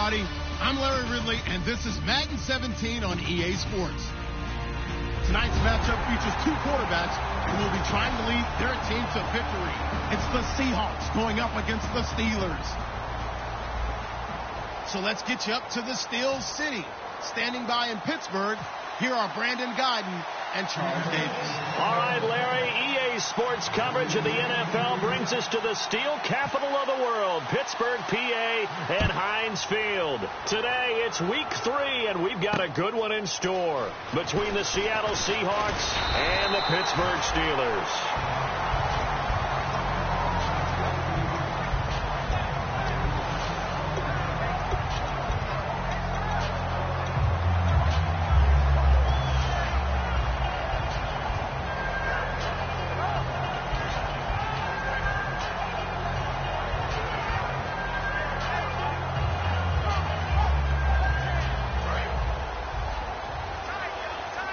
everybody. I'm Larry Ridley, and this is Madden 17 on EA Sports. Tonight's matchup features two quarterbacks who will be trying to lead their team to victory. It's the Seahawks going up against the Steelers. So let's get you up to the Steel City. Standing by in Pittsburgh, here are Brandon Guyton and Charles Davis. All right, Larry, EA Sports coverage of the NFL brings us to the steel capital of the world, Pittsburgh, PA, and Heinz Field. Today, it's week 3, and we've got a good one in store between the Seattle Seahawks and the Pittsburgh Steelers.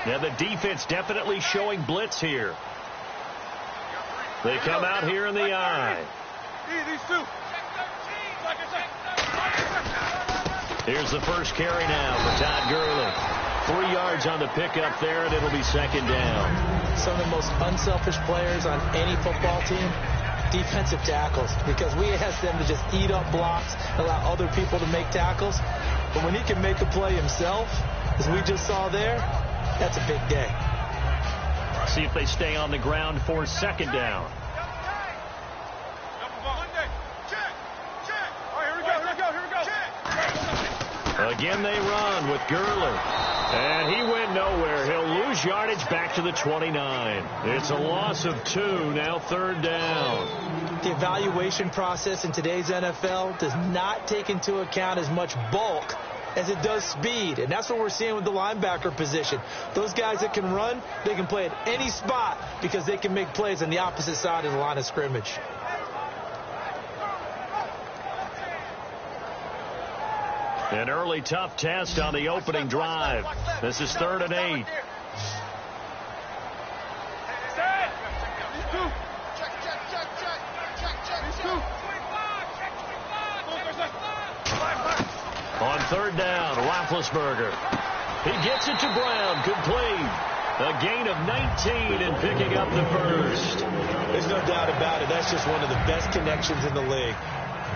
Yeah, the defense definitely showing blitz here. They come out here in the eye. Here's the first carry now for Todd Gurley. 3 yards on the pickup there, and it'll be second down. Some of the most unselfish players on any football team, defensive tackles, because we ask them to just eat up blocks, allow other people to make tackles. But when he can make a play himself, as we just saw there, that's a big day. See if they stay on the ground for second down. Again they run with Gurley. And he went nowhere. He'll lose yardage back to the 29. It's a loss of 2, now third down. The evaluation process in today's NFL does not take into account as much bulk as it does speed, and that's what we're seeing with the linebacker position. Those guys that can run, they can play at any spot because they can make plays on the opposite side of the line of scrimmage. An early tough test on the opening drive. This is 3rd and 8. On 3rd down, Roethlisberger. He gets it to Brown, complete. A gain of 19 and picking up the first. There's no doubt about it. That's just one of the best connections in the league.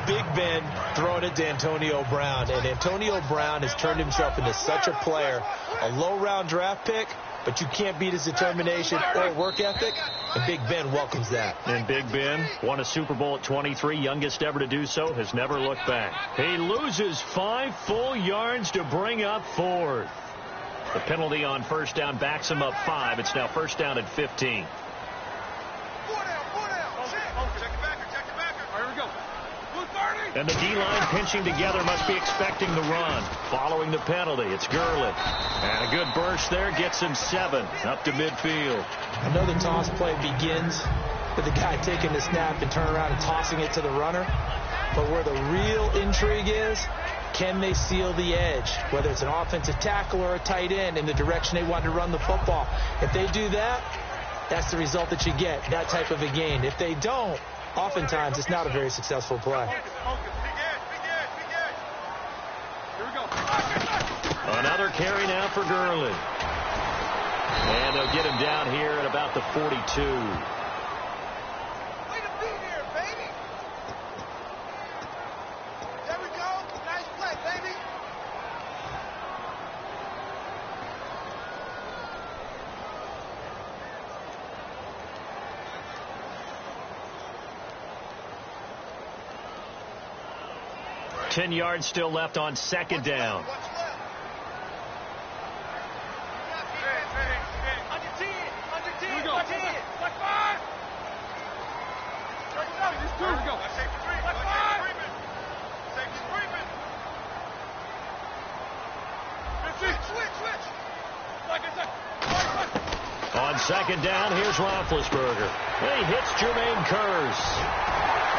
Big Ben throwing it to Antonio Brown, and Antonio Brown has turned himself into such a player. A low-round draft pick, but you can't beat his determination or work ethic, and Big Ben welcomes that. And Big Ben won a Super Bowl at 23, youngest ever to do so, has never looked back. He loses 5 full yards to bring up 4th. The penalty on first down backs him up 5. It's now first down at 15. And the D-line pinching together, must be expecting the run. Following the penalty, it's Gurley. And a good burst there gets him 7 up to midfield. I know the toss play begins with the guy taking the snap and turning around and tossing it to the runner. But where the real intrigue is, can they seal the edge? Whether it's an offensive tackle or a tight end in the direction they want to run the football. If they do that, that's the result that you get, that type of a gain. If they don't, oftentimes it's not a very successful play. Another carry now for Gurley. And they'll get him down here at about the 42. Way to be here, baby. There we go. Nice play, baby. Ten yards still left on second down. On second down, here's Roethlisberger. And he hits Jermaine Kearse.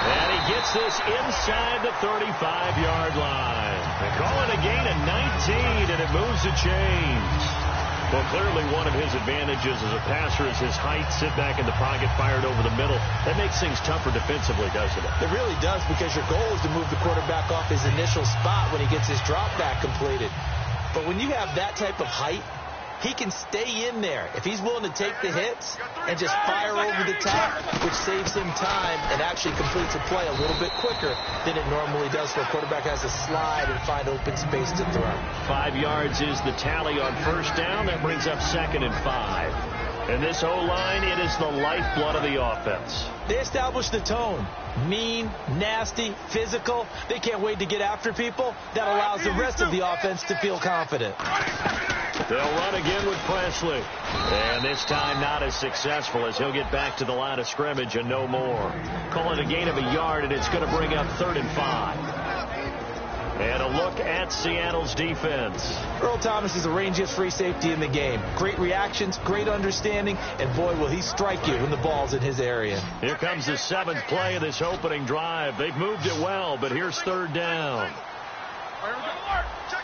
And he gets this inside the 35-yard line. They call it a gain of 19, and it moves the chains. Well, clearly one of his advantages as a passer is his height. Sit back in the pocket, fired over the middle. That makes things tougher defensively, doesn't it? It really does, because your goal is to move the quarterback off his initial spot when he gets his drop back completed. But when you have that type of height, he can stay in there if he's willing to take the hits and just fire over the top, which saves him time and actually completes a play a little bit quicker than it normally does for a quarterback has to slide and find open space to throw. 5 yards is the tally on first down. That brings up 2nd and 5. And this O-line, it is the lifeblood of the offense. They establish the tone. Mean, nasty, physical. They can't wait to get after people. That allows the rest of the offense to feel confident. They'll run again with Presley. And this time not as successful, as he'll get back to the line of scrimmage and no more. Call it a gain of a yard, and it's going to bring up 3rd and 5. And a look at Seattle's defense. Earl Thomas is the rangiest free safety in the game. Great reactions, great understanding, and boy, will he strike you when the ball's in his area. Here comes the 7th play of this opening drive. They've moved it well, but here's 3rd down. Check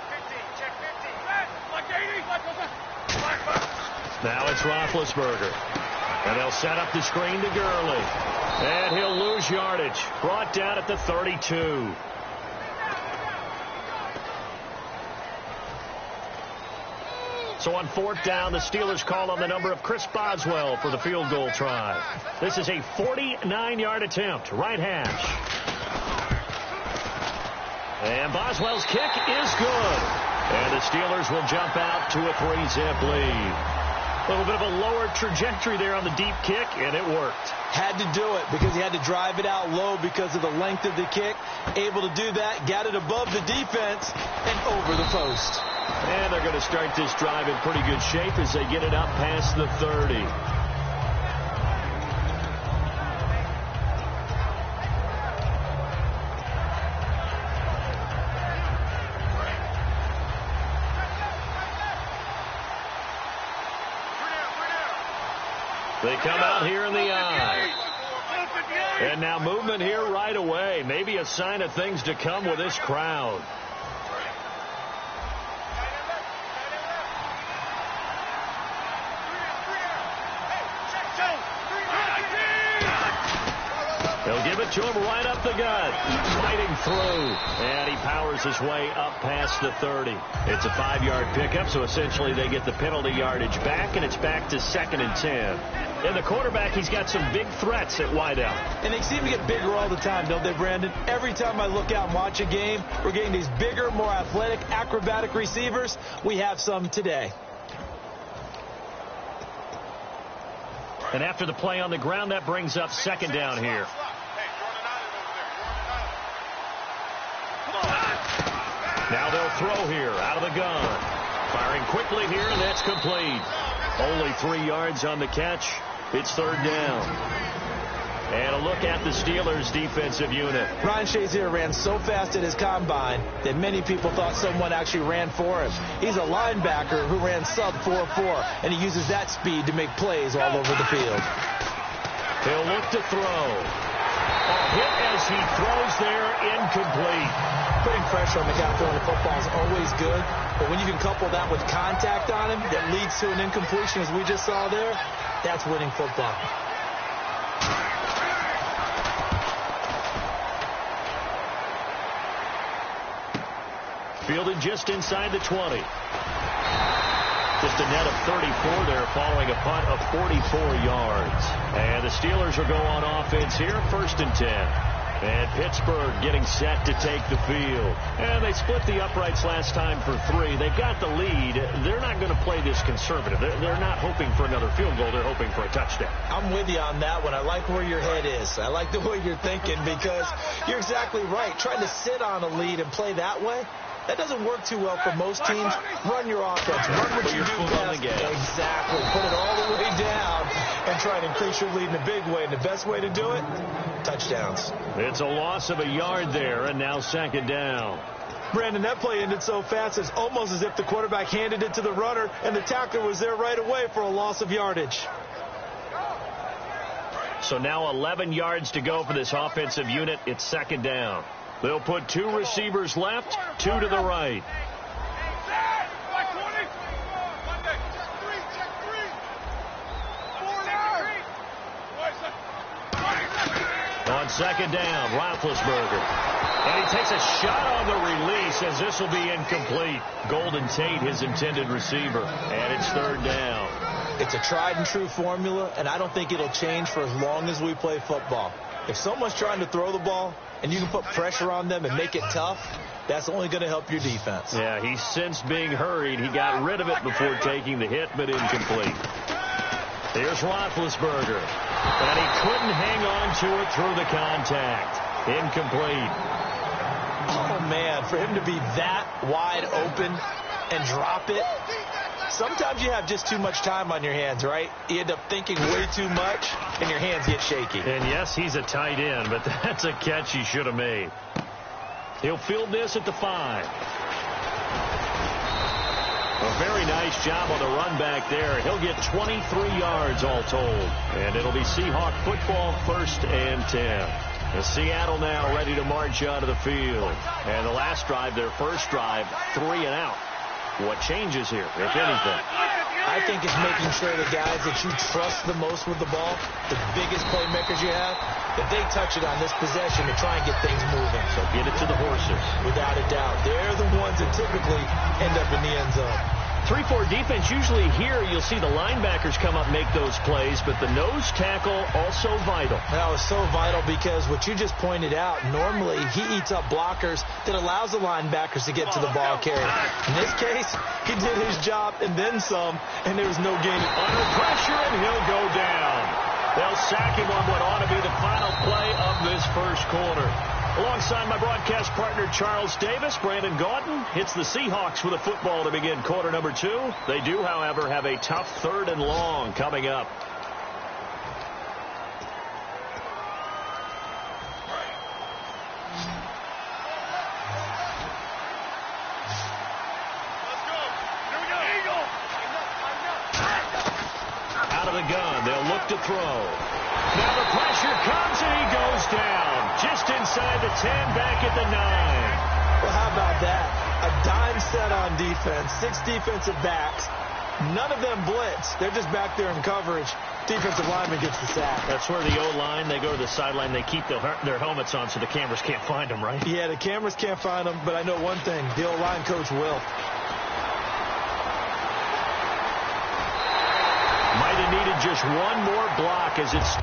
50, check 50. Like 80. Now it's Roethlisberger. And they'll set up the screen to Gurley. And he'll lose yardage. Brought down at the 32. So on 4th down, the Steelers call on the number of Chris Boswell for the field goal try. This is a 49-yard attempt. Right hash. And Boswell's kick is good. And the Steelers will jump out to a 3-zip lead. A little bit of a lower trajectory there on the deep kick, and it worked. Had to do it because he had to drive it out low because of the length of the kick. Able to do that, got it above the defense and over the post. And they're going to start this drive in pretty good shape as they get it up past the 30. They come out here in the eye. And now movement here right away. Maybe a sign of things to come with this crowd. They'll give it to him right up the gut. Fighting through. And he powers his way up past the 30. It's a 5-yard pickup, so essentially they get the penalty yardage back, and it's back to 2nd and 10. And the quarterback, he's got some big threats at wideout. And they seem to get bigger all the time, don't they, Brandon? Every time I look out and watch a game, we're getting these bigger, more athletic, acrobatic receivers. We have some today. And after the play on the ground, that brings up 2nd down here. Now they'll throw here out of the gun. Firing quickly here, and that's complete. Only 3 yards on the catch. It's 3rd down. And a look at the Steelers' defensive unit. Ryan Shazier ran so fast at his combine that many people thought someone actually ran for him. He's a linebacker who ran sub 4.4, and he uses that speed to make plays all over the field. He'll look to throw. A hit as he throws there, incomplete. Putting pressure on the guy throwing the football is always good, but when you can couple that with contact on him that leads to an incompletion, as we just saw there, that's winning football. Fielded just inside the 20. Just a net of 34 there following a punt of 44 yards. And the Steelers will go on offense here, 1st and 10. And Pittsburgh getting set to take the field. And they split the uprights last time for 3. They've got the lead. They're not going to play this conservative. They're not hoping for another field goal. They're hoping for a touchdown. I'm with you on that one. I like where your head is. I like the way you're thinking because you're exactly right. Trying to sit on a lead and play that way, that doesn't work too well for most teams. Run your offense. Run what you do best. Exactly. Put it all the way down and try to increase your lead in a big way. And the best way to do it, touchdowns. It's a loss of a yard there, and now 2nd down. Brandon, that play ended so fast, it's almost as if the quarterback handed it to the runner, and the tackler was there right away for a loss of yardage. So now 11 yards to go for this offensive unit. It's 2nd down. They'll put 2 receivers left, 2 to the right. On second down, Roethlisberger. And he takes a shot on the release as this will be incomplete. Golden Tate, his intended receiver. And it's third down. It's a tried and true formula, and I don't think it'll change for as long as we play football. If someone's trying to throw the ball and you can put pressure on them and make it tough, that's only going to help your defense. Yeah, he sensed being hurried. He got rid of it before taking the hit, but incomplete. Here's Roethlisberger. And he couldn't hang on to it through the contact. Incomplete. Oh, man, for him to be that wide open and drop it. Sometimes you have just too much time on your hands, right? You end up thinking way too much, and your hands get shaky. And, yes, he's a tight end, but that's a catch he should have made. He'll field this at the 5. A very nice job on the run back there. He'll get 23 yards all told. And it'll be Seahawk football, 1st and 10. Seattle now ready to march out of the field. And the last drive, their first drive, 3 and out. What changes here, if anything? I think it's making sure the guys that you trust the most with the ball, the biggest playmakers you have, that they touch it on this possession to try and get things moving. So get it to the horses. Without a doubt. They're the ones that typically end up in the end zone. 3-4 defense, usually here you'll see the linebackers come up and make those plays, but the nose tackle also vital. That was so vital because what you just pointed out, normally he eats up blockers that allows the linebackers to get to the ball carrier. In this case, he did his job and then some, and there was no gain. Under pressure, and he'll go down. They'll sack him on what ought to be the final play of this first quarter. Alongside my broadcast partner, Charles Davis, Brandon Gaudin hits the Seahawks with a football to begin quarter number 2. They do, however, have a tough 3rd and long coming up. Out of the gun, they'll look to throw. Now the pressure comes and he goes down. Just inside the 10, back at the 9. Well, how about that? A dime set on defense, 6 defensive backs. None of them blitz. They're just back there in coverage. Defensive lineman gets the sack. That's where the O-line, they go to the sideline, they keep their helmets on so the cameras can't find them, right? Yeah, the cameras can't find them, but I know one thing. The O-line coach will. Might have needed just one more block as it's...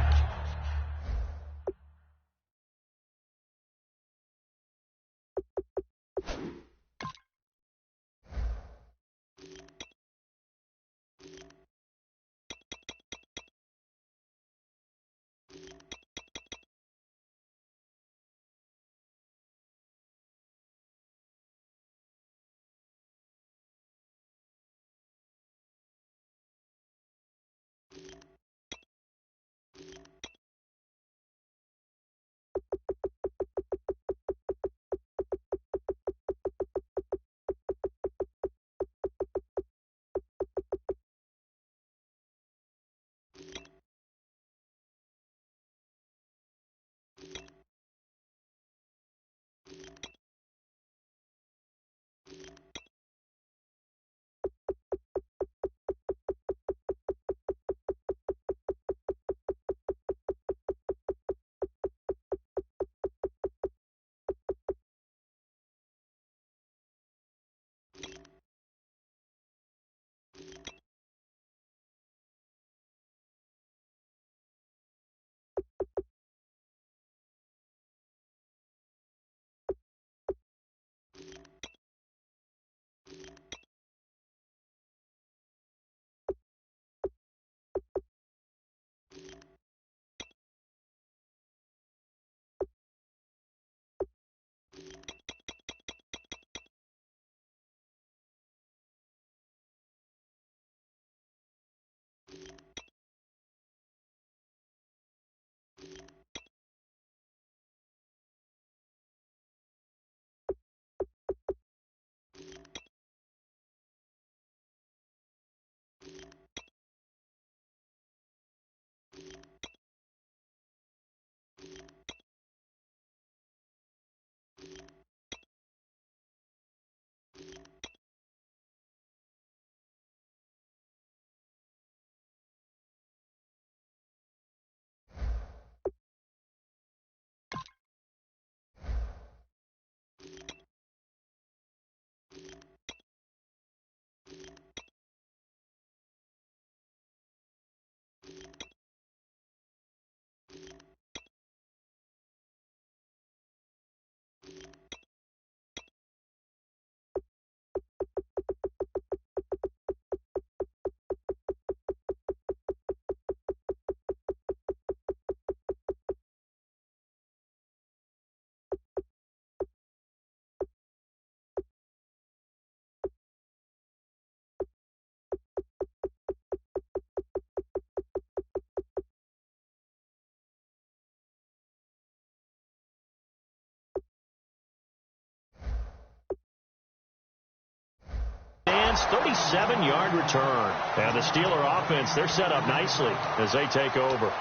37-yard return. And the Steeler offense, they're set up nicely as they take over.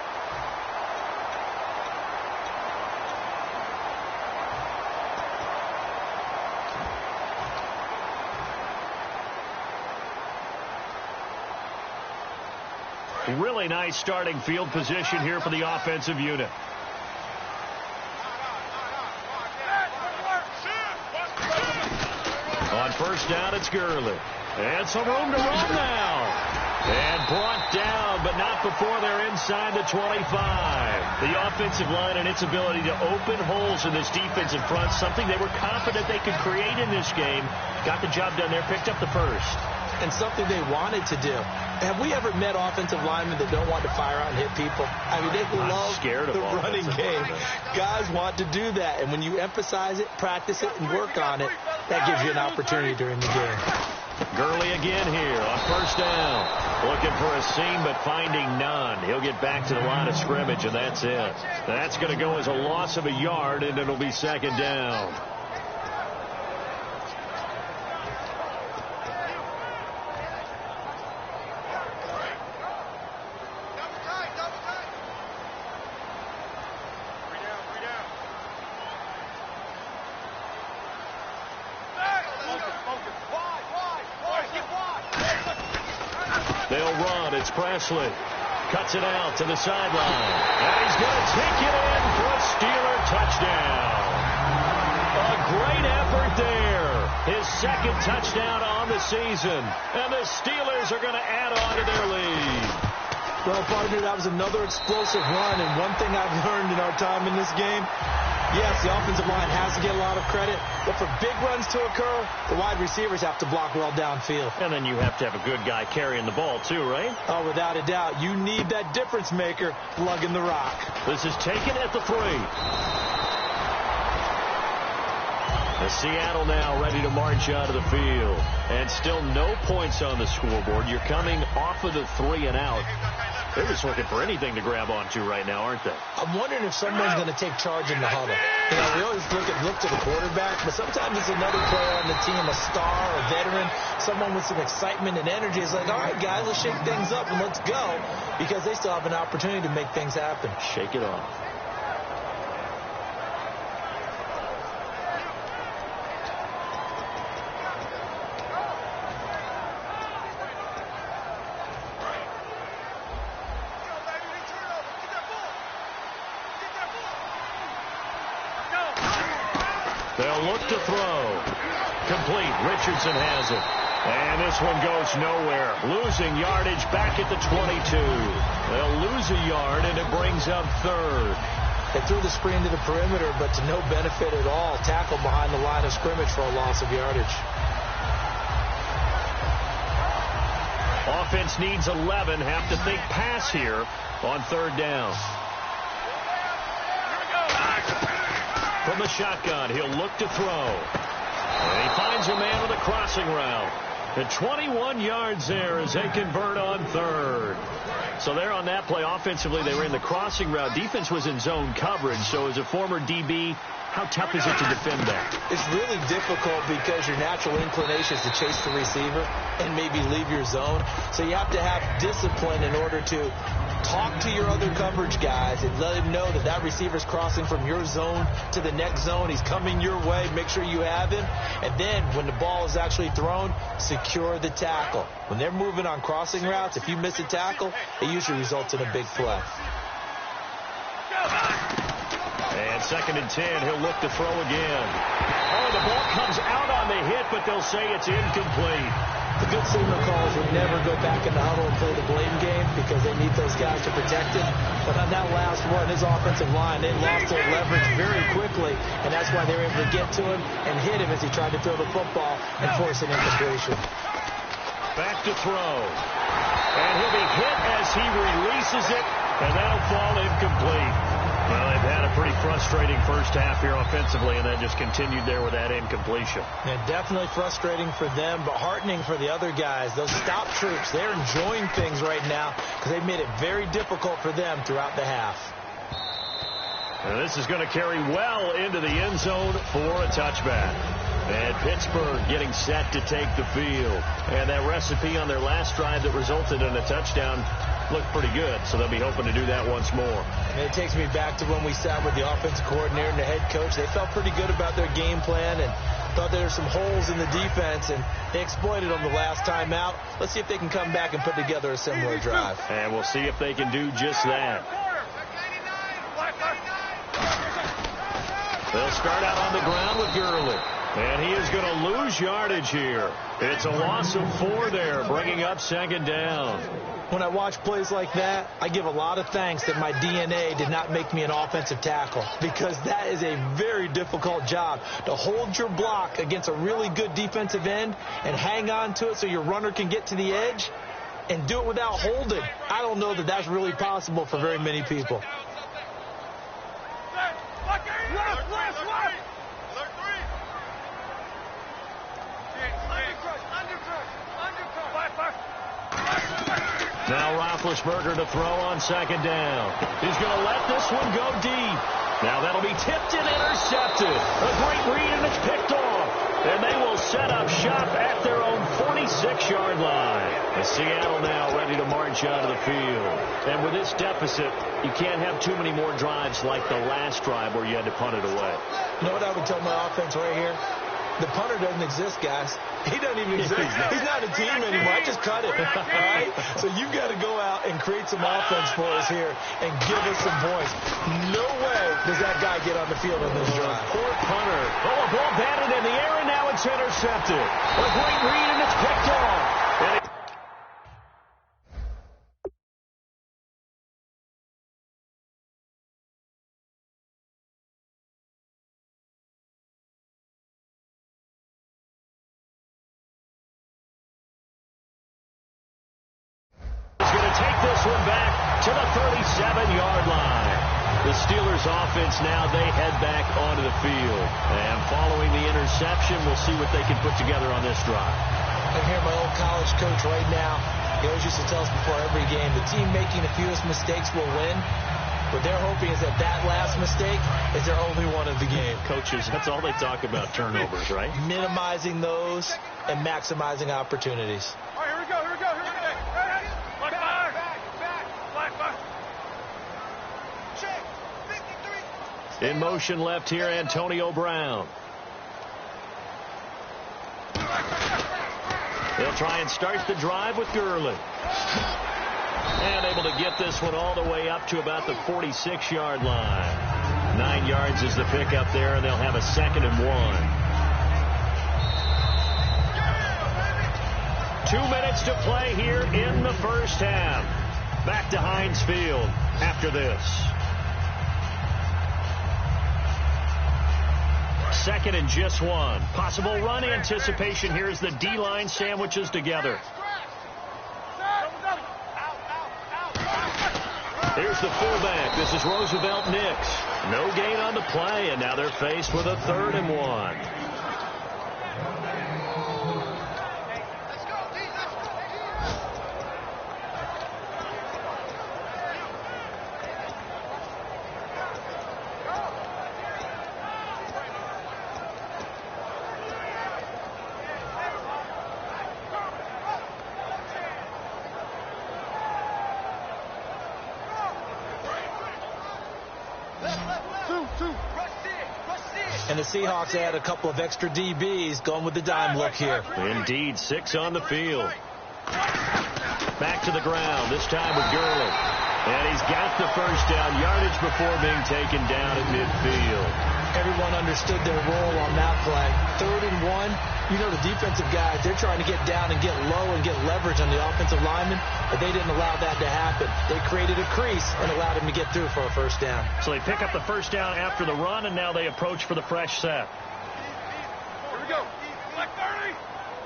Really nice starting field position here for the offensive unit. On first down, it's Gurley. And some room to run now. And brought down, but not before they're inside the 25. The offensive line and its ability to open holes in this defensive front, something they were confident they could create in this game. Got the job done there, picked up the first. And something they wanted to do. Have we ever met offensive linemen that don't want to fire out and hit people? I mean, they love the running game. Guys want to do that. And when you emphasize it, practice it, and work on it, that gives you an opportunity during the game. Gurley again here on first down. Looking for a seam, but finding none. He'll get back to the line of scrimmage, and that's it. That's going to go as a loss of a yard, and it'll be second down. They'll run. It's Presley. Cuts it out to the sideline. And he's going to take it in for a Steeler touchdown. A great effort there. His second touchdown on the season. And the Steelers are going to add on to their lead. Well, partner, that was another explosive run. And one thing I've learned in our time in this game, yes, the offensive line has to get a lot of credit, but for big runs to occur, the wide receivers have to block well downfield. And then you have to have a good guy carrying the ball too, right? Oh, without a doubt. You need that difference maker lugging the rock. This is taken at the 3. The Seattle now ready to march out of the field. And still no points on the scoreboard. You're coming off of the 3 and out. They're just looking for anything to grab onto right now, aren't they? I'm wondering if someone's going to take charge in the huddle. You know, we always look to the quarterback, but sometimes it's another player on the team, a star, a veteran, someone with some excitement and energy. It's like, all right, guys, let's shake things up and let's go, because they still have an opportunity to make things happen. Shake it off. They'll look to throw. Complete. Richardson has it. And this one goes nowhere. Losing yardage back at the 22. They'll lose a yard, and it brings up third. They threw the screen to the perimeter, but to no benefit at all. Tackled behind the line of scrimmage for a loss of yardage. Offense needs 11. Have to think pass here on third down. From the shotgun, he'll look to throw. And he finds a man with a crossing route. And 21 yards there as they convert on third. So there on that play, offensively, they were in the crossing route. Defense was in zone coverage. So as a former DB, how tough is it to defend that? It's really difficult because your natural inclination is to chase the receiver and maybe leave your zone. So you have to have discipline in order to talk to your other coverage guys and let them know that that receiver's crossing from your zone to the next zone. He's coming your way. Make sure you have him. And then when the ball is actually thrown, secure the tackle. When they're moving on crossing routes, if you miss a tackle, it usually results in a big play. And 2nd and 10, he'll look to throw again. Oh, the ball comes out on the hit, but they'll say it's incomplete. The good signal calls would never go back in the huddle and play the blame game because they need those guys to protect him. But on that last one, his offensive line, they lost their leverage very quickly, and that's why they were able to get to him and hit him as he tried to throw the football and force an incompletion. Back to throw. And he'll be hit as he releases it, and that'll fall incomplete. Well, they've had a pretty frustrating first half here offensively, and then just continued there with that incompletion. Yeah, definitely frustrating for them, but heartening for the other guys. Those stop troops, they're enjoying things right now because they've made it very difficult for them throughout the half. And this is going to carry well into the end zone for a touchback. And Pittsburgh getting set to take the field. And that recipe on their last drive that resulted in a touchdown looked pretty good, so they'll be hoping to do that once more. And it takes me back to when we sat with the offensive coordinator and the head coach. They felt pretty good about their game plan and thought there were some holes in the defense, and they exploited them the last time out. Let's see if they can come back and put together a similar drive. And we'll see if they can do just that. They'll start out on the ground with Gurley. And he is going to lose yardage here. It's a loss of 4 there, bringing up second down. When I watch plays like that, I give a lot of thanks that my DNA did not make me an offensive tackle, because that is a very difficult job, to hold your block against a really good defensive end and hang on to it so your runner can get to the edge and do it without holding. I don't know that that's really possible for very many people. Now Roethlisberger to throw on second down. He's going to let this one go deep. Now that'll be tipped and intercepted. A great read, and it's picked off. And they will set up shop at their own 46-yard line. And Seattle now ready to march out of the field. And with this deficit, you can't have too many more drives like the last drive where you had to punt it away. You know what I would tell my offense right here? The punter doesn't exist, guys. He doesn't even exist. He's not a team anymore. I just cut it. All right? So you've got to go out and create some offense for us here and give us some points. No way does that guy get on the field on this drive. Poor punter. Oh, a ball batted in the air, and now it's intercepted. A great read, and it's picked off. And to the 37-yard line. The Steelers offense now, they head back onto the field. And following the interception, we'll see what they can put together on this drive. I hear my old college coach right now. He always used to tell us before every game, the team making the fewest mistakes will win. What they're hoping is that that last mistake is their only one of the game. Coaches, that's all they talk about, turnovers, right? Minimizing those and maximizing opportunities. All right, here we go. In motion left here, Antonio Brown. They'll try and start the drive with Gurley. And able to get this one all the way up to about the 46-yard line. 9 yards is the pickup there, and they'll have a 2nd and 1. 2 minutes to play here in the first half. Back to Heinz Field after this. 2nd and just 1. Possible run anticipation here as the D-line sandwiches together. Here's the fullback. This is Roosevelt Nix. No gain on the play, and now they're faced with a 3rd and 1. And the Seahawks add a couple of extra DBs going with the dime look here. Indeed, 6 on the field. Back to the ground, this time with Gurley. And he's got the first down, yardage before being taken down at midfield. Everyone understood their role on that play. 3rd and 1. You know, the defensive guys, they're trying to get down and get low and get leverage on the offensive lineman, but they didn't allow that to happen. They created a crease and allowed him to get through for a first down. So they pick up the first down after the run, and now they approach for the fresh set. Here we go. Black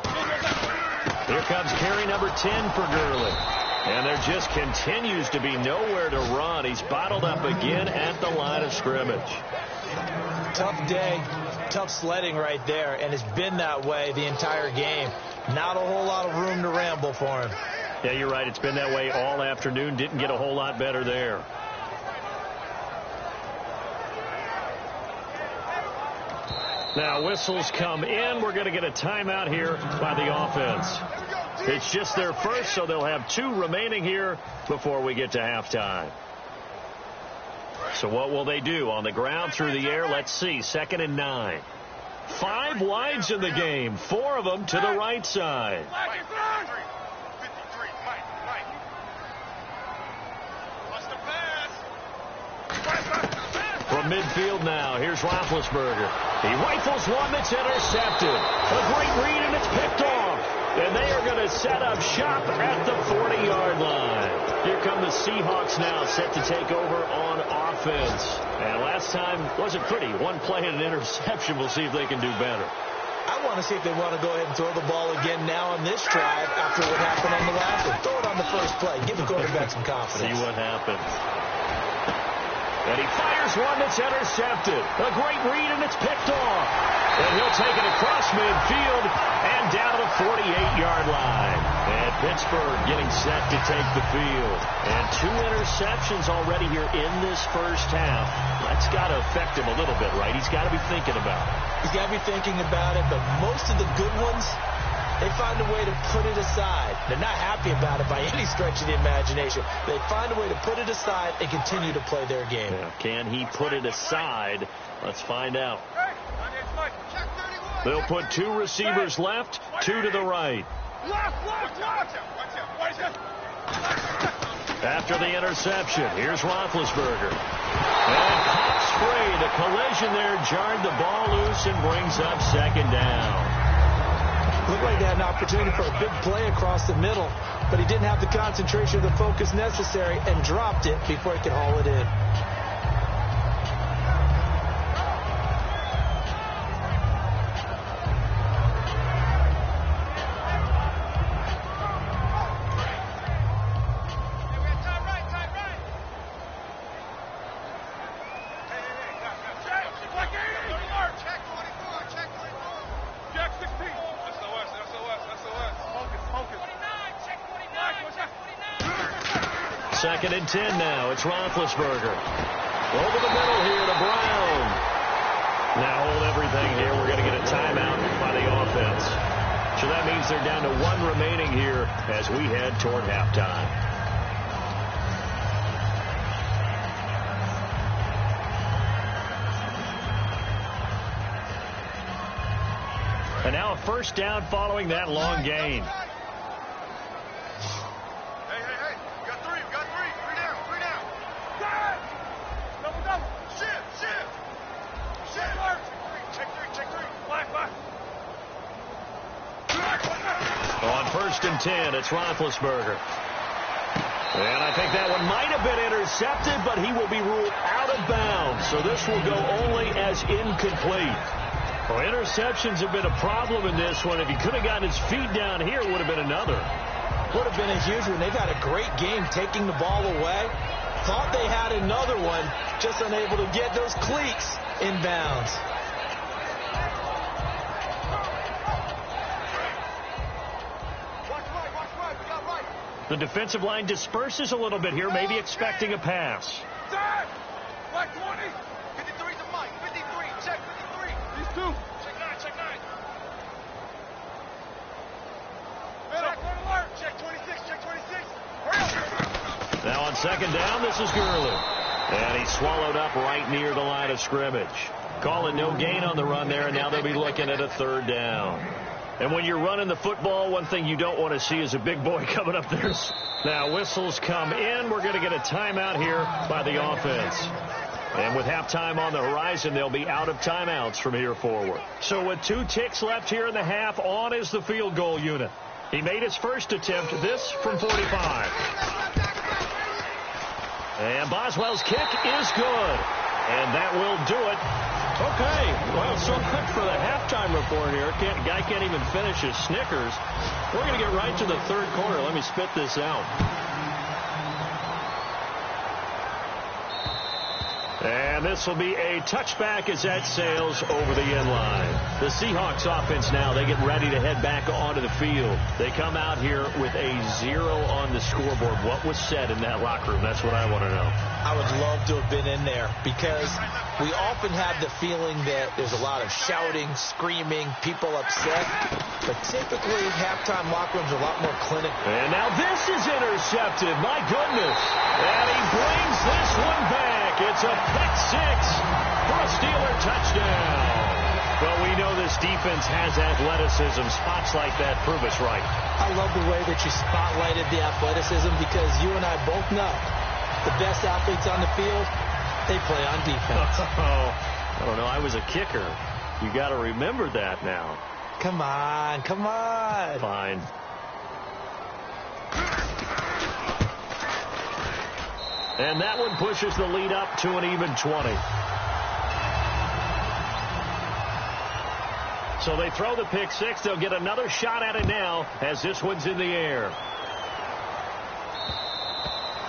30. Here comes carry number 10 for Gurley. And there just continues to be nowhere to run. He's bottled up again at the line of scrimmage. Tough day, tough sledding right there, and it's been that way the entire game. Not a whole lot of room to ramble for him. Yeah, you're right. It's been that way all afternoon. Didn't get a whole lot better there. Now whistles come in. We're going to get a timeout here by the offense. It's just their first, so they'll have 2 remaining here before we get to halftime. So what will they do? On the ground, through the air, let's see. 2nd and 9. 5 wides in the game. 4 of them to the right side. From midfield now, here's Roethlisberger. He rifles one that's intercepted. A great read, and it's picked off. And they are going to set up shop at the 40-yard line. Here come the Seahawks now, set to take over on offense. And last time wasn't pretty. 1 play and an interception. We'll see if they can do better. I want to see if they want to go ahead and throw the ball again now on this drive after what happened on the last one. Throw it on the first play. Give the quarterback some confidence. See what happens. And he fires one that's intercepted. A great read, and it's picked off. And he'll take it across midfield and down to the 48-yard line. And Pittsburgh getting set to take the field. And 2 interceptions already here in this first half. That's got to affect him a little bit, right? He's got to be thinking about it. He's got to be thinking about it, but most of the good ones, they find a way to put it aside. They're not happy about it by any stretch of the imagination. They find a way to put it aside and continue to play their game. Yeah, can he put it aside? Let's find out. They'll put 2 receivers left, 2 to the right. After the interception, here's Roethlisberger. And pops free. The collision there jarred the ball loose and brings up 2nd down. Looked like they had an opportunity for a big play across the middle, but he didn't have the concentration or the focus necessary and dropped it before he could haul it in. Second and 10 now. It's Roethlisberger. Over the middle here to Brown. Now hold everything here. We're going to get a timeout by the offense. So that means they're down to 1 remaining here as we head toward halftime. And now a first down following that long gain. On 1st and 10, it's Roethlisberger. And I think that one might have been intercepted, but he will be ruled out of bounds. So this will go only as incomplete. Well, interceptions have been a problem in this one. If he could have gotten his feet down here, it would have been another. Would have been a huge one. They've had a great game taking the ball away. Thought they had another one, just unable to get those cleats in bounds. The defensive line disperses a little bit here, maybe expecting a pass. Black 20. 53 to Mike. 53. Check 53. These 2. Check 9. Check 9. Check 1 alert. Check 26. Check 26. Hurry up. Now on 2nd down, this is Gurley. And he's swallowed up right near the line of scrimmage. Calling no gain on the run there, and now they'll be looking at a 3rd down. And when you're running the football, one thing you don't want to see is a big boy coming up there. Now whistles come in. We're going to get a timeout here by the offense. And with halftime on the horizon, they'll be out of timeouts from here forward. So with 2 ticks left here in the half, on is the field goal unit. He made his first attempt, this from 45. And Boswell's kick is good. And that will do it. Okay, well, so quick for the halftime report here. Guy can't even finish his Snickers. We're going to get right to the 3rd quarter. Let me spit this out. And this will be a touchback as that sails over the end line. The Seahawks offense now, they get ready to head back onto the field. They come out here with a 0 on the scoreboard. What was said in that locker room? That's what I want to know. I would love to have been in there because we often have the feeling that there's a lot of shouting, screaming, people upset. But typically, halftime locker rooms are a lot more clinical. And now this is intercepted. My goodness. And he brings this one back. It's a pick six for a Steeler touchdown. But we know this defense has athleticism. Spots like that prove us right. I love the way that you spotlighted the athleticism because you and I both know the best athletes on the field, they play on defense. Oh, I don't know. I was a kicker. You got to remember that now. Come on, come on. Fine. And that one pushes the lead up to an even 20. So they throw the pick six. They'll get another shot at it now as this one's in the air.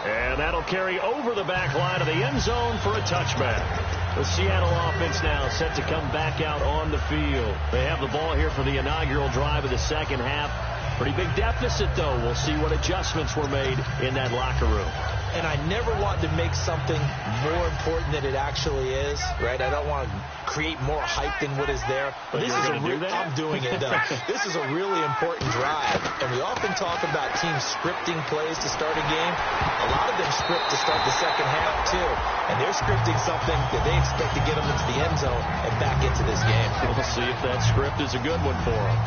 And that'll carry over the back line of the end zone for a touchback. The Seattle offense now set to come back out on the field. They have the ball here for the inaugural drive of the second half. Pretty big deficit, though. We'll see what adjustments were made in that locker room. And I never want to make something more important than it actually is, right? I don't want to create more hype than what is there. But this is I'm doing it, though. This is a really important drive. And we often talk about teams scripting plays to start a game. A lot of them script to start the second half, too. And they're scripting something that they expect to get them into the end zone and back into this game. We'll see if that script is a good one for them.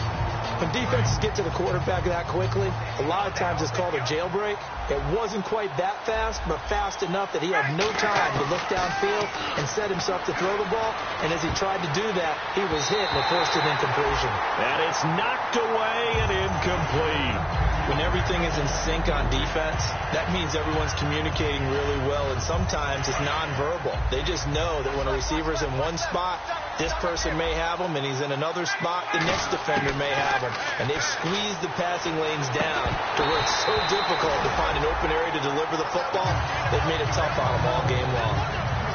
When defenses get to the quarterback that quickly, a lot of times it's called a jailbreak. It wasn't quite that fast, but fast enough that he had no time to look downfield and set himself to throw the ball. And as he tried to do that, he was hit and it forced an incompletion. And it's knocked away and incomplete. When everything is in sync on defense, that means everyone's communicating really well, and sometimes it's nonverbal. They just know that when a receiver's in one spot, this person may have him, and he's in another spot, the next defender may have him. And they've squeezed the passing lanes down to where it's so difficult to find an open area to deliver the football. They've made it tough on him all game long.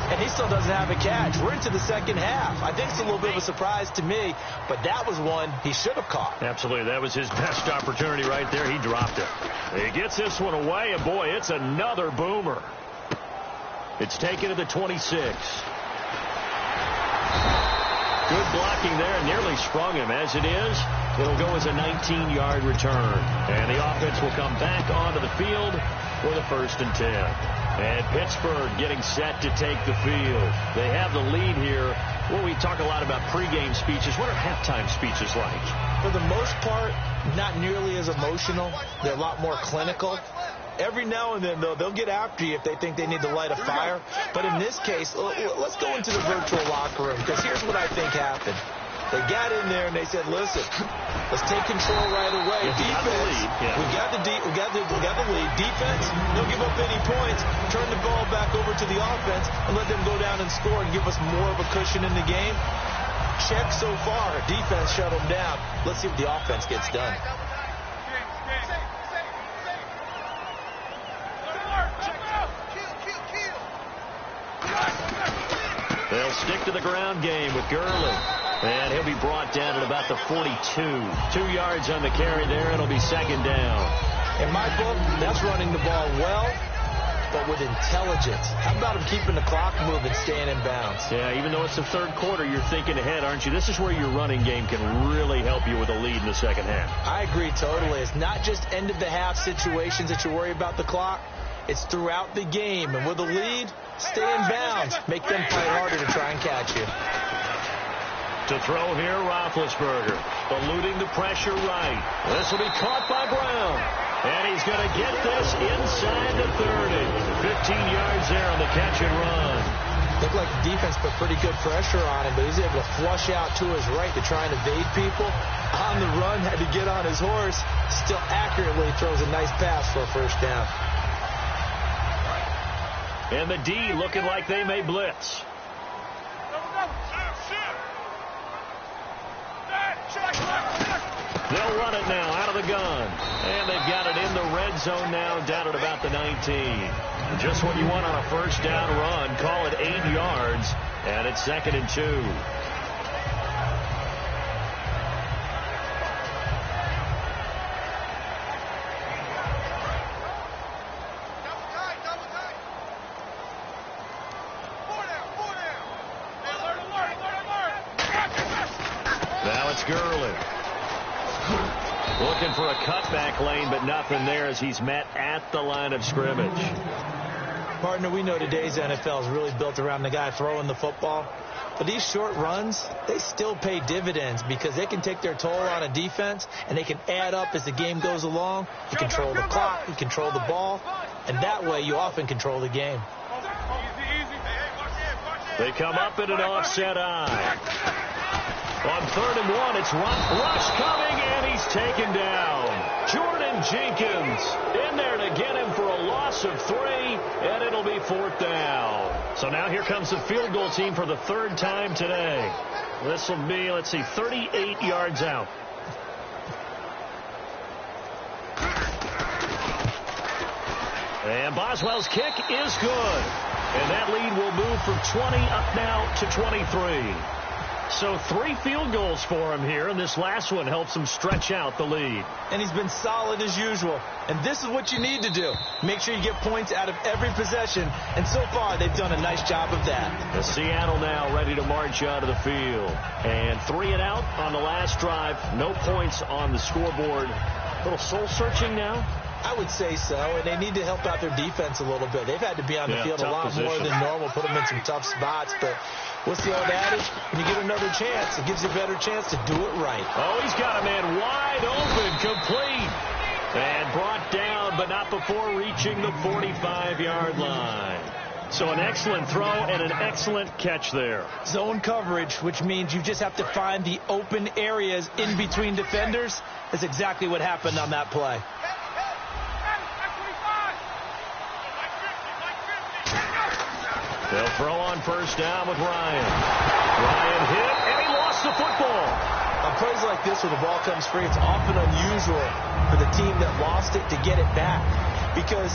And he still doesn't have a catch. We're into the second half. I think it's a little bit of a surprise to me, but that was one he should have caught. Absolutely. That was his best opportunity right there. He dropped it. He gets this one away, and boy, it's another boomer. It's taken to the 26. Good blocking there, and nearly sprung him. As it is, it'll go as a 19-yard return. And the offense will come back onto the field for the 1st and 10. And Pittsburgh getting set to take the field. They have the lead here. Well, we talk a lot about pregame speeches. What are halftime speeches like? For the most part, not nearly as emotional. They're a lot more clinical. Every now and then, though, they'll get after you if they think they need to light a fire. But in this case, let's go into the virtual locker room, because here's what I think happened. They got in there and they said, listen, let's take control right away. Defense, we got the lead. Defense, don't give up any points. Turn the ball back over to the offense and let them go down and score and give us more of a cushion in the game. Check so far. Defense shut them down. Let's see what the offense gets done. They'll stick to the ground game with Gurley. And he'll be brought down at about the 42. 2 yards on the carry there. It'll be second down. In my book, that's running the ball well, but with intelligence. How about him keeping the clock moving, staying in bounds? Yeah, even though it's the third quarter, you're thinking ahead, aren't you? This is where your running game can really help you with a lead in the second half. I agree totally. It's not just end-of-the-half situations that you worry about the clock. It's throughout the game. And with a lead, stay in bounds. Make them fight harder to try and catch you. To throw here, Roethlisberger, eluding the pressure right. This will be caught by Brown. And he's going to get this inside the 30. 15 yards there on the catch and run. Looked like the defense put pretty good pressure on him, but he's able to flush out to his right to try and evade people. On the run, had to get on his horse. Still accurately throws a nice pass for a first down. And the D looking like they may blitz. They'll run it now out of the gun. And they've got it in the red zone now, down at about the 19. Just what you want on a first down run. Call it 8 yards, and it's 2nd and 2. Looking for a cutback lane, but nothing there as he's met at the line of scrimmage. Partner, we know today's NFL is really built around the guy throwing the football. But these short runs, they still pay dividends because they can take their toll on a defense, and they can add up as the game goes along. You control the clock, you control the ball, and that way you often control the game. They come up in an offset eye. On 3rd and 1, it's rush coming, and he's taken down. Jordan Jenkins in there to get him for a loss of 3, and it'll be 4th down. So now here comes the field goal team for the 3rd time today. This will be, 38 yards out. And Boswell's kick is good. And that lead will move from 20 up now to 23. So 3 field goals for him here, and this last one helps him stretch out the lead. And he's been solid as usual. And this is what you need to do. Make sure you get points out of every possession. And so far, they've done a nice job of that. The Seattle now ready to march out of the field. And 3 and out on the last drive. No points on the scoreboard. A little soul-searching now. I would say so, and they need to help out their defense a little bit. They've had to be on the field a lot more than normal, put them in some tough spots. But what's the old adage? When you get another chance, it gives you a better chance to do it right. Oh, he's got a man wide open, complete. And brought down, but not before reaching the 45-yard line. So an excellent throw and an excellent catch there. Zone coverage, which means you just have to find the open areas in between defenders. That's exactly what happened on that play. They'll throw on first down with Ryan. Ryan hit, and he lost the football. On plays like this where the ball comes free, it's often unusual for the team that lost it to get it back. Because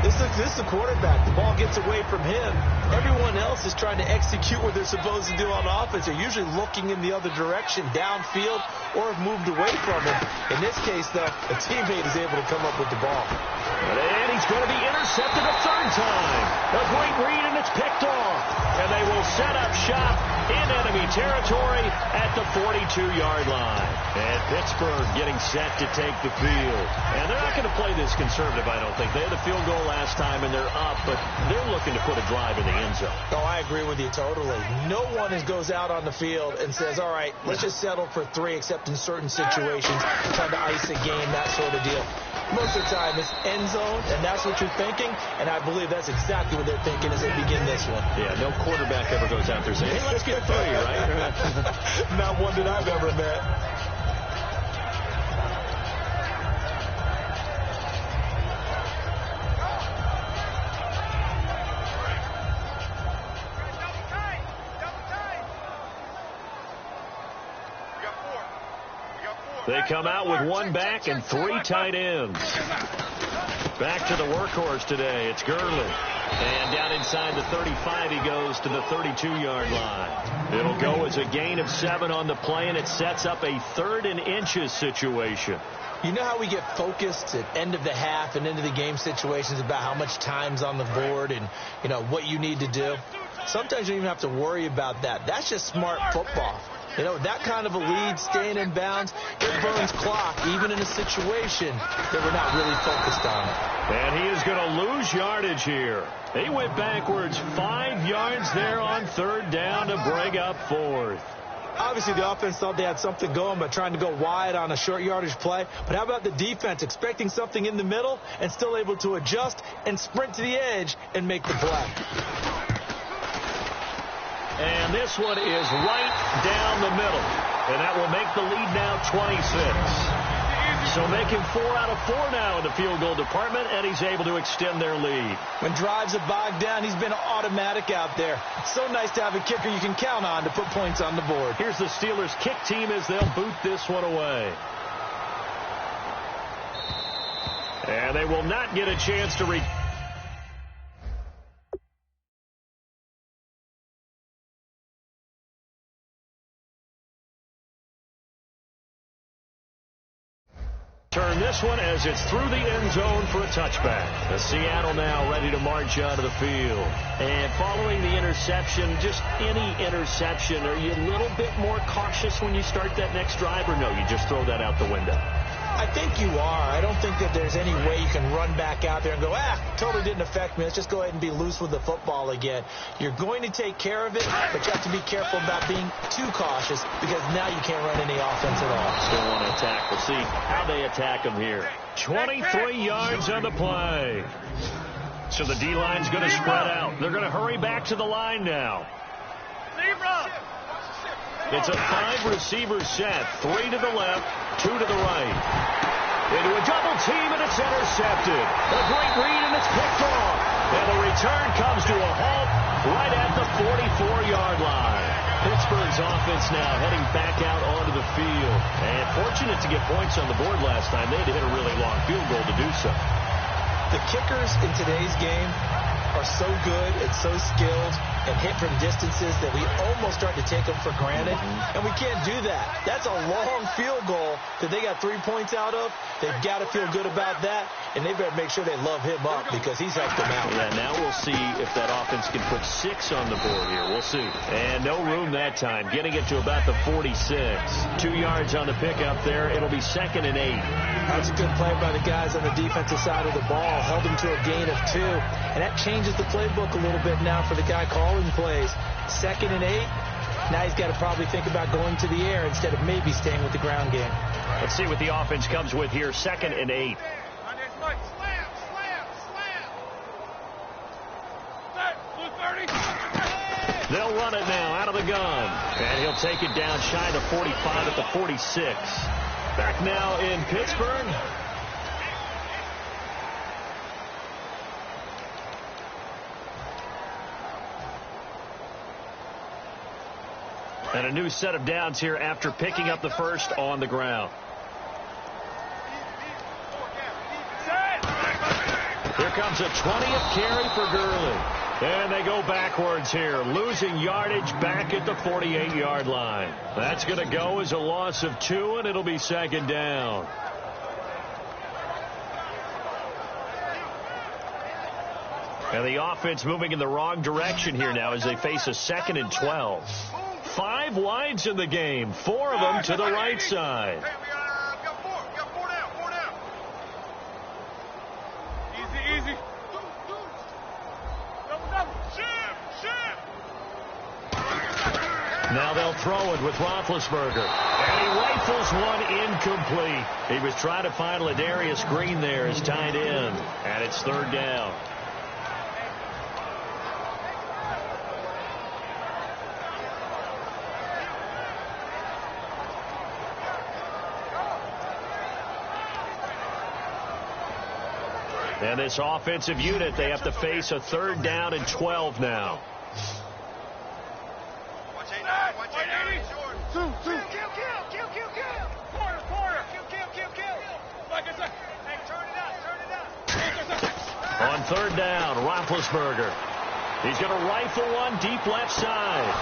this is the quarterback. The ball gets away from him. Everyone else is trying to execute what they're supposed to do on offense. They're usually looking in the other direction, downfield, or have moved away from him. In this case, though, a teammate is able to come up with the ball. And he's going to be intercepted a 3rd time. A great read, and it's picked off. And they will set up shop in enemy territory at the 42-yard line. And Pittsburgh getting set to take the field. And they're not going to play this conservative, I don't think. They had a field goal last time, and they're up, but they're looking to put a drive in the end zone. Oh, I agree with you totally. No one goes out on the field and says, all right, let's just settle for 3, except in certain situations, trying to ice a game, that sort of deal. Most of the time, it's end zone, and that's what you're thinking, and I believe that's exactly what they're thinking as they begin this one. Yeah, no quarterback ever goes out there saying, hey, let's get 3, right? Not one that I've ever met. They come out with 1 back and 3 tight ends. Back to the workhorse today. It's Gurley. And down inside the 35, he goes to the 32-yard line. It'll go as a gain of 7 on the play, and it sets up a 3rd and inches situation. You know how we get focused at end of the half and into the game situations about how much time's on the board and, you know, what you need to do? Sometimes you don't even have to worry about that. That's just smart football. You know, that kind of a lead, staying in bounds, it burns clock, even in a situation that we're not really focused on. And he is going to lose yardage here. He went backwards 5 yards there on 3rd down to bring up 4th. Obviously, the offense thought they had something going by trying to go wide on a short yardage play. But how about the defense expecting something in the middle and still able to adjust and sprint to the edge and make the play? And this one is right down the middle. And that will make the lead now 26. So making 4 out of 4 now in the field goal department, and he's able to extend their lead. When drives are bogged down, he's been automatic out there. It's so nice to have a kicker you can count on to put points on the board. Here's the Steelers kick team as they'll boot this one away. And they will not get a chance to turn this one as it's through the end zone for a touchback. The Seattle now ready to march out of the field. And following the interception, just any interception, are you a little bit more cautious when you start that next drive, or no, you just throw that out the window? I think you are. I don't think that there's any way you can run back out there and go, totally didn't affect me. Let's just go ahead and be loose with the football again. You're going to take care of it, but you have to be careful about being too cautious because now you can't run any offense at all. Still want to attack. We'll see how they attack them here. 23 yards on the play. So the D-line's going to spread out. They're going to hurry back to the line now. It's a 5-receiver set. 3 to the left, 2 to the right. Into a double team, and it's intercepted. A great read, and it's picked off. And the return comes to a halt right at the 44-yard line. Pittsburgh's offense now heading back out onto the field. And fortunate to get points on the board last time. They had to hit a really long field goal to do so. The kickers in today's game are so good and so skilled and hit from distances that we almost start to take them for granted, and we can't do that. That's a long field goal that they got 3 points out of. They've got to feel good about that, and they better make sure they love him up because he's helped them out. Yeah, now we'll see if that offense can put 6 on the board here. We'll see. And no room that time, getting it to about the 46. 2 yards on the pickup there. It'll be 2nd and 8. That's a good play by the guys on the defensive side of the ball. Held them to a gain of 2, and that changes the playbook a little bit now for the guy calling plays. 2nd and 8. Now he's got to probably think about going to the air instead of maybe staying with the ground game. Let's see what the offense comes with here. 2nd and 8. They'll run it now out of the gun. And he'll take it down shy of the 45 at the 46. Back now in Pittsburgh. And a new set of downs here after picking up the first on the ground. Here comes a 20th carry for Gurley. And they go backwards here, losing yardage back at the 48-yard line. That's going to go as a loss of 2, and it'll be 2nd down. And the offense moving in the wrong direction here now as they face a 2nd and 12. 5 wides in the game, 4 of them to the right side. Hey, we got 4. We got 4 down. 4 down. Easy. Double. Shift. Now they'll throw it with Roethlisberger. And he rifles one incomplete. He was trying to find Ladarius Green there as tight end. And it's 3rd down. And this offensive unit, they have to face a 3rd down and 12 now. Watch 8 now. Watch 8 now. Kill. Corner. Kill. Like I said. Hey, turn it out. On 3rd down, Roethlisberger. He's going to rifle one deep left side.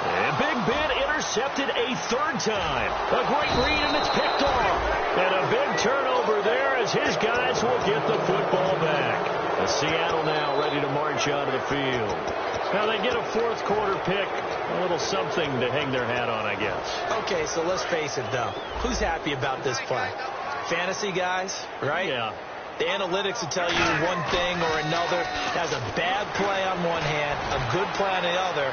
And Big Ben intercepted a 3rd time. A great read, and it's picked off. And a big turnover there as his guys will get the football back. And Seattle now ready to march out of the field. Now they get a 4th quarter pick. A little something to hang their hat on, I guess. Okay, so let's face it, though. Who's happy about this play? Fantasy guys, right? Yeah. The analytics will tell you one thing or another. That's a bad play on one hand, a good play on the other.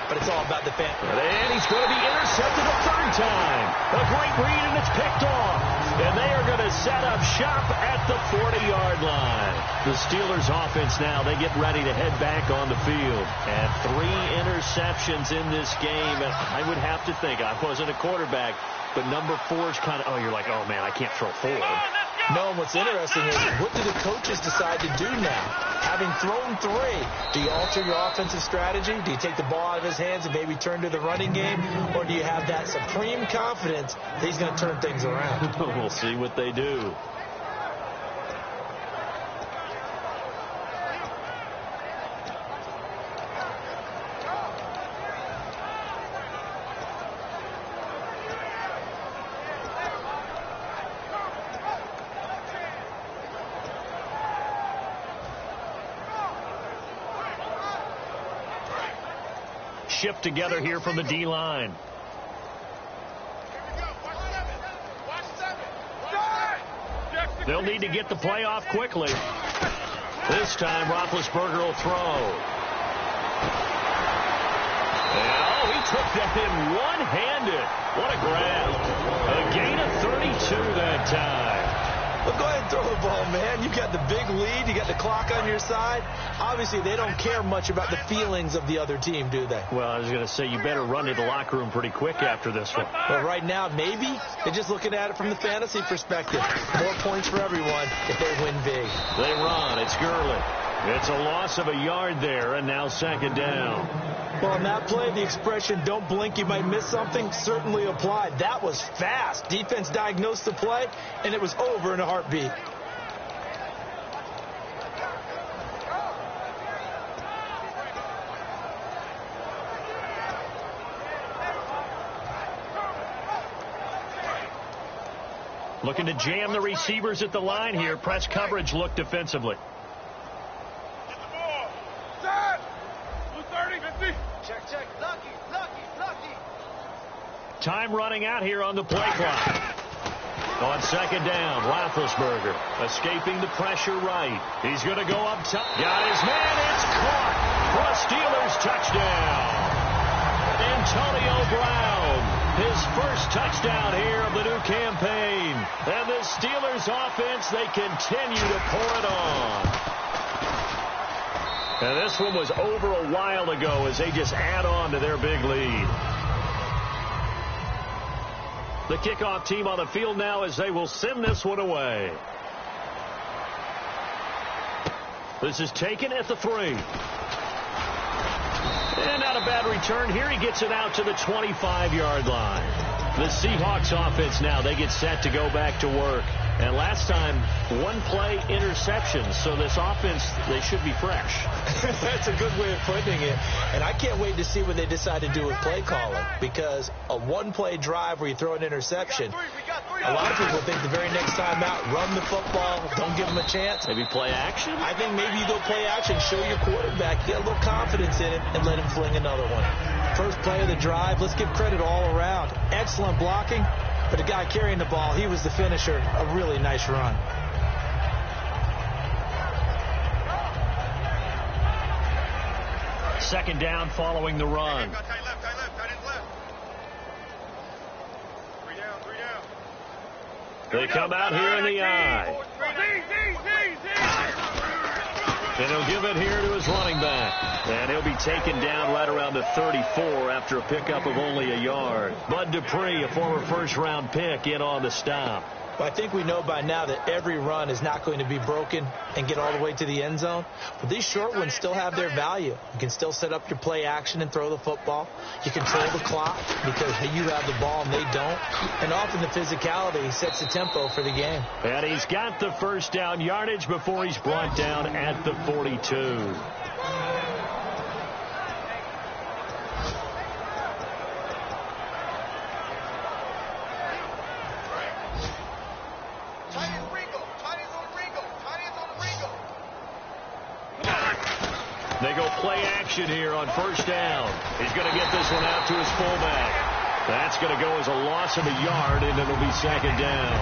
But it's all about the fan. And he's going to be intercepted a 3rd time. A great read, and it's picked off. And they are going to set up shop at the 40-yard line. The Steelers' offense now, they get ready to head back on the field. And 3 interceptions in this game. And I would have to think, I wasn't a quarterback, but number 4 is kind of, you're like, oh, man, I can't throw 4. No, and what's interesting is, what do the coaches decide to do now? Having thrown 3, do you alter your offensive strategy? Do you take the ball out of his hands and maybe turn to the running game? Or do you have that supreme confidence that he's going to turn things around? We'll see what they do. shift together here from the D-line. They'll need to get the play off quickly. This time, Roethlisberger will throw. And, he took that in one-handed. What a grab. A gain of 32 that time. Well, go ahead and throw the ball, man. You got the big lead. You got the clock on your side. Obviously, they don't care much about the feelings of the other team, do they? Well, I was going to say, you better run to the locker room pretty quick after this one. Well, right now, maybe. They're just looking at it from the fantasy perspective. More points for everyone if they win big. They run. It's Gurley. It's a loss of a yard there, and now second down. Well, on that play, the expression, don't blink, you might miss something, certainly applied. That was fast. Defense diagnosed the play, and it was over in a heartbeat. Looking to jam the receivers at the line here. Press coverage look defensively. Time running out here on the play clock. On second down, Roethlisberger escaping the pressure right. He's going to go up top. Got his man. It's caught for a Steelers touchdown. Antonio Brown, his first touchdown here of the new campaign. And the Steelers offense, they continue to pour it on. And this one was over a while ago as they just add on to their big lead. The kickoff team on the field now as they will send this one away. This is taken at the 3. And not a bad return here. He gets it out to the 25-yard line. The Seahawks offense now, they get set to go back to work. And last time, one-play interception. So this offense, they should be fresh. That's a good way of putting it. And I can't wait to see what they decide to do with play calling. Because a one-play drive where you throw an interception, a lot of people think the very next time out, run the football, don't give them a chance. Maybe play action? I think maybe you go play action, show your quarterback, get a little confidence in it, and let him fling another one. First play of the drive, let's give credit all around. Excellent blocking. But the guy carrying the ball, he was the finisher. A really nice run. Second down following the run. They come out here in the eye. And he'll give it here to his running back. And he'll be taken down right around the 34 after a pickup of only a yard. Bud Dupree, a former first-round pick, in on the stop. Well, I think we know by now that every run is not going to be broken and get all the way to the end zone. But these short ones still have their value. You can still set up your play action and throw the football. You control the clock because you have the ball and they don't. And often the physicality sets the tempo for the game. And he's got the first down yardage before he's brought down at the 42. They go play action here on first down. He's going to get this one out to his fullback. That's going to go as a loss of a yard, and it'll be second down.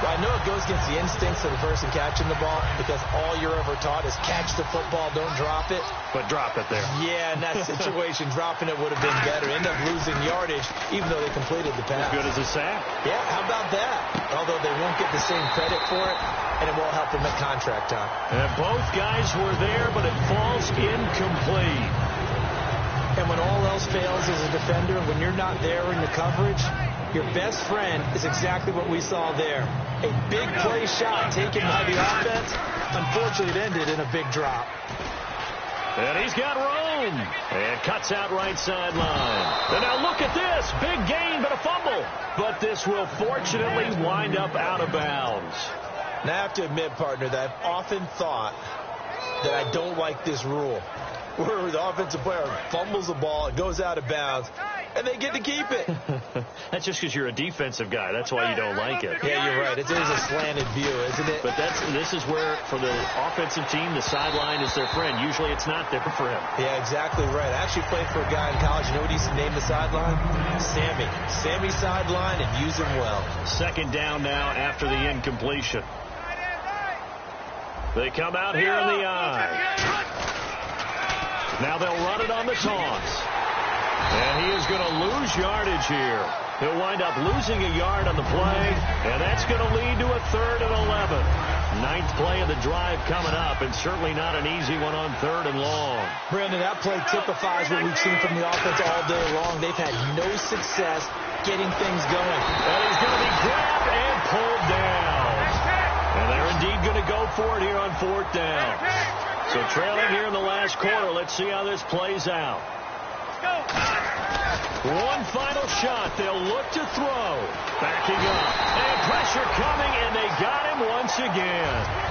Well, I know it goes against the instincts of the person catching the ball because all you're ever taught is catch the football, don't drop it. But drop it there. Yeah, in that situation, dropping it would have been better. End up losing yardage, even though they completed the pass. As good as a sack. Yeah, how about that? Although they won't get the same credit for it, and it won't help them at contract time. And both guys were there, but it falls incomplete. And when all else fails as a defender, when you're not there in the coverage, your best friend is exactly what we saw there. A big play shot taken by the offense. Unfortunately, it ended in a big drop. And he's got room. And cuts out right sideline. And now look at this. Big gain, but a fumble. But this will fortunately wind up out of bounds. Now, I have to admit, partner, that I've often thought that I don't like this rule. Where the offensive player fumbles the ball, it goes out of bounds. and they get to keep it. That's just because you're a defensive guy. That's why you don't like it. Yeah, you're right. It is a slanted view, isn't it? But this is where, for the offensive team, the sideline is their friend. Usually it's not there for him. Yeah, exactly right. I actually played for a guy in college. You know what he used to name the sideline? Sammy. Sammy sideline, and use him well. Second down now after the incompletion. They come out here in the eye. Now they'll run it on the toss. And he is going to lose yardage here. He'll wind up losing a yard on the play, and that's going to lead to a 3rd and 11. 9th play of the drive coming up, and certainly not an easy one on 3rd and long. Brandon, that play typifies what we've seen from the offense all day long. They've had no success getting things going. And he's going to be grabbed and pulled down. And they're indeed going to go for it here on 4th down. So trailing here in the last quarter. Let's see how this plays out. One final shot. They'll look to throw. Backing up. And pressure coming, and they got him once again.